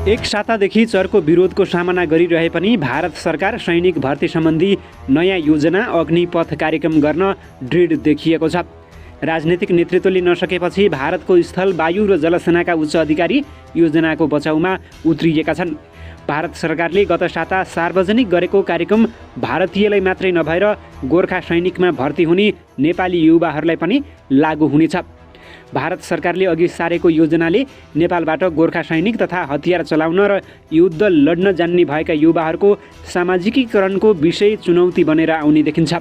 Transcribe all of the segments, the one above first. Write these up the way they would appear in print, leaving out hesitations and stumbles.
एक सातादेखि चर्को विरोधको सामना गरिरहे पनि भारत सरकार सैनिक भर्ती सम्बन्धी नयाँ योजना अग्निपथ कार्यक्रम गर्न दृढ देखिएको छ। राजनीतिक नेतृत्वले नसकेपछि भारतको स्थल, वायु र जलसेनाका उच्च अधिकारी योजनाको बचाउमा उत्रिएका छन्। भारत सरकारले गत साता सार्वजनिक गरेको कार्यक्रम भारतीयलाई मात्रै नभएर गोर्खा सैनिकमा भर्ती हुने नेपाली युवाहरूलाई पनि लागू हुनेछ। भारत सरकारले अघि सारेको योजनाले नेपालबाट गोर्खा सैनिक तथा हतियार चलाउन र युद्ध लड्न जान्ने भएका युवाहरूको सामाजिकीकरणको विषय चुनौती बनेर आउने देखिन्छ।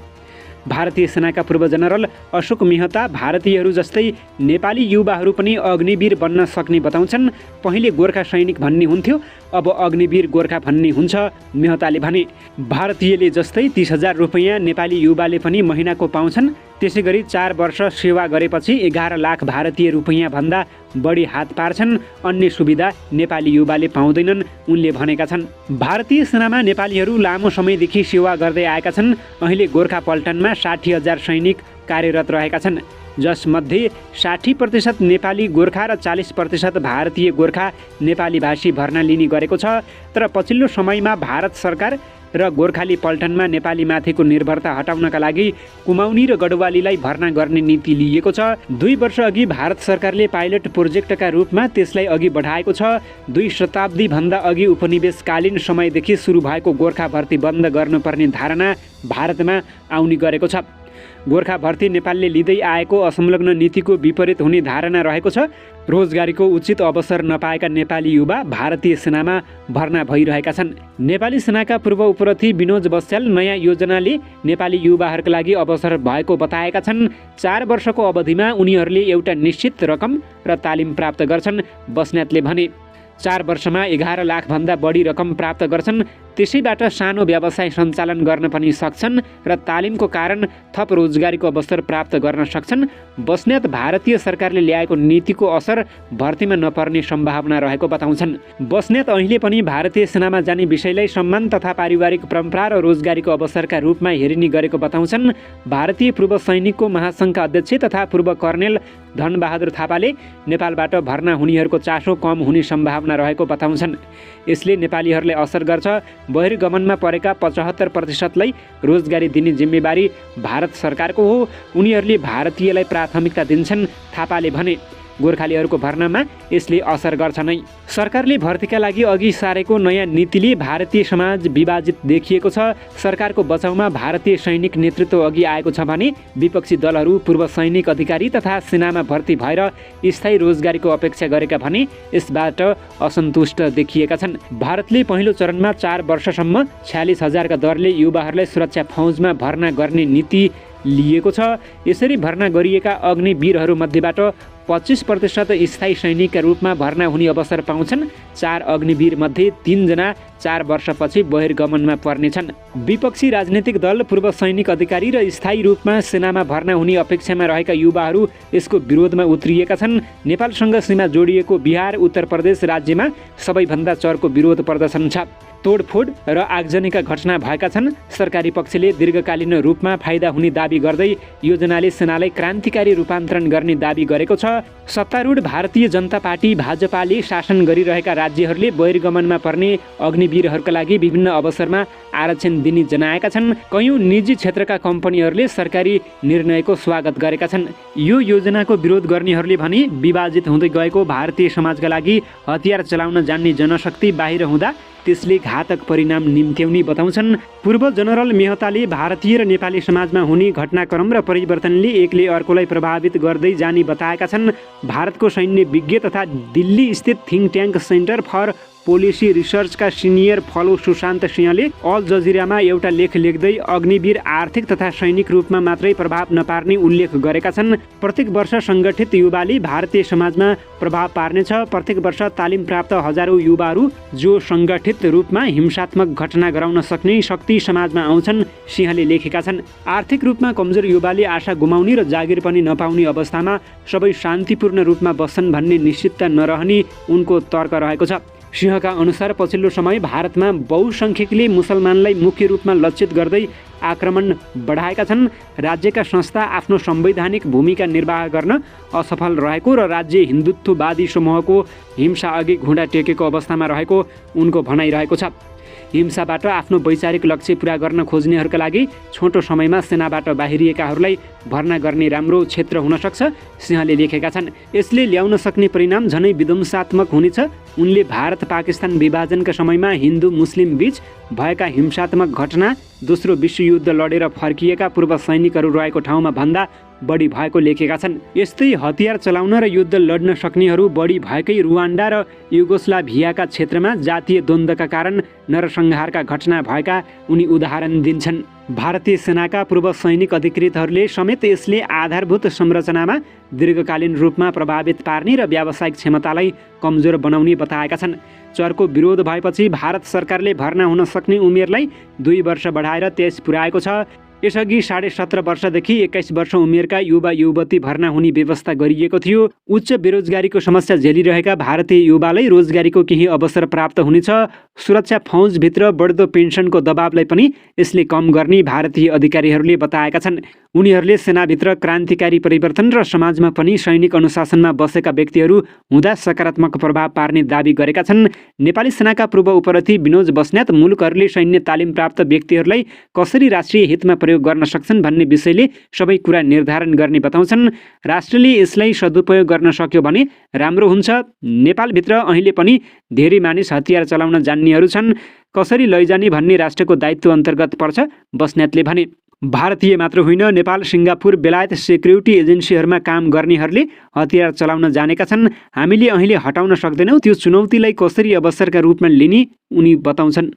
भारतीय सेनाका पूर्व जनरल अशोक मेहता भारतीयहरू जस्तै नेपाली युवाहरू पनि अग्निवीर बन्न सक्ने बताउँछन्। पहिले गोर्खा सैनिक भन्ने हुन्थ्यो, अब अग्निवीर गोर्खा भन्ने हुन्छ, मेहताले भने। भारतीयले जस्तै 30,000 रुपैयाँ नेपाली युवाले पनि महिनाको पाउँछन्। त्यसै गरी 4 वर्ष सेवा गरेपछि 11 लाख भारतीय रुपैयाँ भन्दा बढी हात पार्छन्। अन्य सुविधा नेपाली युवाले पाउँदैनन्, उनले भनेका छन्। भारतीय सेनामा नेपालीहरू लामो समयदेखि सेवा गर्दै आएका छन्। अहिले गोर्खा पल्टनमा 60,000 सैनिक कार्यरत रहेका छन्, जसमध्ये 60% नेपाली गोर्खा र 40% भारतीय गोर्खा नेपाली भाषी भर्ना लिने गरेको छ। तर पछिल्लो समयमा भारत सरकार र गोर्खाली पल्टनमा नेपालीमाथिको निर्भरता हटाउनका लागि कुमाउनी र गढवालीलाई भर्ना गर्ने नीति लिएको छ। 2 वर्ष अघि भारत सरकारले पाइलट प्रोजेक्टका रूपमा त्यसलाई अघि बढाएको छ। 2 शताब्दीभन्दा अघि उपनिवेशकालीन समयदेखि सुरु भएको गोर्खा भर्ती बन्द गर्नुपर्ने धारणा भारतमा आउने गरेको छ। गोर्खा भर्ती नेपालले लिँदै आएको असंलग्न नीतिको विपरीत हुने धारणा रहेको छ। रोजगारीको उचित अवसर नपाएका नेपाली युवा भारतीय सेनामा भर्ना भइरहेका छन्। नेपाली सेनाका पूर्व उपरथी विनोद बस्याल नयाँ योजनाले नेपाली युवाहरूका लागि अवसर भएको बताएका छन्। 4 वर्षको अवधिमा उनीहरूले एउटा निश्चित रकम र तालिम प्राप्त गर्छन्, बस्नेतले भने। 4 वर्षमा 11 लाखभन्दा बढी रकम प्राप्त गर्छन्। त्यसैबाट सानो व्यवसाय सञ्चालन गर्न पनि सक्छन् र तालिमको कारण थप रोजगारीको अवसर प्राप्त गर्न सक्छन्। बस्नेत भारतीय सरकारले ल्याएको नीतिको असर भर्तीमा नपर्ने सम्भावना रहेको बताउँछन्। बस्नेत अहिले पनि भारतीय सेनामा जाने विषयलाई सम्मान तथा पारिवारिक परम्परा र रोजगारीको अवसरका रूपमा हेरिने गरेको बताउँछन्। भारतीय पूर्व सैनिकको महासङ्घका अध्यक्ष तथा पूर्व कर्नेल धनबहादुर थापाले नेपालबाट भर्ना हुनेहरूको चासो कम हुने सम्भावना रहेको बताउँछन्। यसले नेपालीहरूलाई असर गर्छ। बहिर्गमनमा परेका 75%लाई रोजगारी दिने जिम्मेवारी भारत सरकारको हो। उनीहरूले भारतीयलाई प्राथमिकता दिन्छन्, थापाले भने। गोर्खालीहरूको भर्नामा यसले असर गर्छ नै। सरकारले भर्तीका लागि अघि सारेको नयाँ नीतिले भारतीय समाज विभाजित देखिएको छ। सरकारको बचाउमा भारतीय सैनिक नेतृत्व अघि आएको छ भने विपक्षी दलहरू पूर्व सैनिक अधिकारी तथा सेनामा भर्ती भएर स्थायी रोजगारीको अपेक्षा गरेका भने यसबाट असन्तुष्ट देखिएका छन्। भारतले पहिलो चरणमा 4 वर्षसम्म 46,000 का दरले युवाहरूलाई सुरक्षा फौजमा भर्ना गर्ने नीति लिएको छ। यसरी भर्ना गरिएका अग्निवीरहरू मध्येबाट 25% स्थायी सैनिकका रूपमा भर्ना हुने अवसर पाउँछन्। 4 अग्निवीर मध्ये 3 जना 4 वर्षपछि बहिर्गमनमा पर्नेछन्। विपक्षी राजनीतिक दल, पूर्व सैनिक अधिकारी र स्थायी रूपमा सेनामा भर्ना हुने अपेक्षामा रहेका युवाहरू यसको विरोधमा उत्रिएका छन्। नेपालसँग सीमा जोडिएको बिहार, उत्तर प्रदेश राज्यमा सबैभन्दा चर्को विरोध प्रदर्शन छ। तोडफोड र आगजनीका घटना भएका छन्। सरकारी पक्षले दीर्घकालीन रूपमा फाइदा हुने दाबी गर्दै योजनाले सेनालाई क्रान्तिकारी रूपान्तरण गर्ने दाबी गरेको छ। सत्तारूढ भारतीय जनता पार्टी भाजपाले शासन गरिरहेका राज्यहरूले बहिर्गमनमा पर्ने अग्निवीरहरूका लागि विभिन्न अवसरमा आरक्षण दिने जनाएका छन्। कयौं निजी क्षेत्रका कम्पनीहरूले सरकारी निर्णयको स्वागत गरेका छन्। यो योजनाको विरोध गर्नेहरूले भने विभाजित हुँदै गएको भारतीय समाजका लागि हतियार चलाउन जान्ने जनशक्ति बाहिर हुँदा त्यसले घातक परिणाम निम्त्याउने बताउँछन्। पूर्व जनरल मेहताले भारतीय र नेपाली समाजमा हुने घटनाक्रम र परिवर्तनले एकले अर्कोलाई प्रभावित गर्दै जाने बताएका छन्। भारतको सैन्य विज्ञ तथा दिल्ली स्थित think tank centre for policy रिसर्चका सिनियर फलो सुशान्त सिंहले अल जजिरामा एउटा लेख लेख्दै अग्निवीर आर्थिक तथा सैनिक रूपमा मात्रै प्रभाव नपार्ने उल्लेख गरेका छन्। प्रत्येक वर्ष सङ्गठित युवाले भारतीय समाजमा प्रभाव पार्नेछ। प्रत्येक वर्ष तालिम प्राप्त हजारौं युवाहरू जो सङ्गठित रूपमा हिंसात्मक घटना गराउन सक्ने शक्ति समाजमा आउँछन्, सिंहले लेखेका छन्। आर्थिक रूपमा कमजोर युवाले आशा गुमाउने र जागिर पनि नपाउने अवस्थामा सबै शान्तिपूर्ण रूपमा बस्छन् भन्ने निश्चितता नरहने उनको तर्क रहेको छ। सिंहका अनुसार पछिल्लो समय भारतमा बहुसङ्ख्यकले मुसलमानलाई मुख्य रूपमा लक्षित गर्दै आक्रमण बढाएका छन्। राज्यका संस्था आफ्नो संवैधानिक भूमिका निर्वाह गर्न असफल रहेको र राज्य हिन्दुत्ववादी समूहको हिंसा अघि घुँडा टेकेको अवस्थामा रहेको उनको भनाइरहेको छ। हिंसाबाट आफ्नो वैचारिक लक्ष्य पूरा गर्न खोज्नेहरूका लागि छोटो समयमा सेनाबाट बाहिरिएकाहरूलाई भर्ना गर्ने राम्रो क्षेत्र हुन सक्छ, सिंहले लेखेका छन्। यसले ल्याउन सक्ने परिणाम झनै विध्वंसात्मक हुनेछ। उनले भारत पाकिस्तान विभाजनका समयमा हिन्दू मुस्लिम बीच भएका हिंसात्मक घटना दोस्रो विश्वयुद्ध लडेर फर्किएका पूर्व सैनिकहरू रहेको ठाउँमा भन्दा बढी भएको लेखेका छन्। यस्तै हतियार चलाउन र युद्ध लड्न सक्नेहरू बढी भएकै रुवान्डा र युगोस्लाभियाका क्षेत्रमा जातीय द्वन्द्वका कारण नरसंहारका घटना भएका उनी उदाहरण दिन्छन्। भारतीय सेनाका पूर्व सैनिक अधिकृतहरूले समेत यसले आधारभूत संरचनामा दीर्घकालीन रूपमा प्रभावित पार्ने र व्यावसायिक क्षमतालाई कमजोर बनाउने बताएका छन्। चरको विरोध भएपछि भारत सरकारले भर्ना हुन सक्ने उमेरलाई 2 वर्ष बढाएर 23 पुर्याएको छ। यसअघि 17.5 वर्षदेखि 21 वर्ष उमेरका युवा युवती भर्ना हुने व्यवस्था गरिएको थियो। उच्च बेरोजगारीको समस्या झेलिरहेका भारतीय युवालाई रोजगारीको केही अवसर प्राप्त हुनेछ। सुरक्षा फौजभित्र बढ्दो पेन्सनको दबावलाई पनि यसले कम गर्ने भारतीय अधिकारीहरूले बताएका छन्। उनीहरूले सेनाभित्र क्रान्तिकारी परिवर्तन र समाजमा पनि सैनिक अनुशासनमा बसेका व्यक्तिहरू हुँदा सकारात्मक प्रभाव पार्ने दाबी गरेका छन्। नेपाली सेनाका पूर्व उपरथी विनोद बस्नेत मुलुकहरूले सैन्य तालिम प्राप्त व्यक्तिहरूलाई कसरी राष्ट्रिय हितमा प्रयोग गर्न सक्छन् भन्ने विषयले सबै कुरा निर्धारण गर्ने बताउँछन्। राष्ट्रले यसलाई सदुपयोग गर्न सक्यो भने राम्रो हुन्छ। नेपालभित्र अहिले पनि धेरै मानिस हतियार चलाउन जान्नेहरू छन्। कसरी लैजाने भन्ने राष्ट्रको दायित्व अन्तर्गत पर्छ, बस्नेतले भने। भारतीय मात्र होइन, नेपाल, सिङ्गापुर, बेलायत सेक्युरिटी एजेन्सीहरूमा काम गर्नेहरूले हतियार चलाउन जानेका छन्। हामीले अहिले हटाउन सक्दैनौँ। त्यो चुनौतीलाई कसरी अवसरका रूपमा लिने उनी बताउँछन्।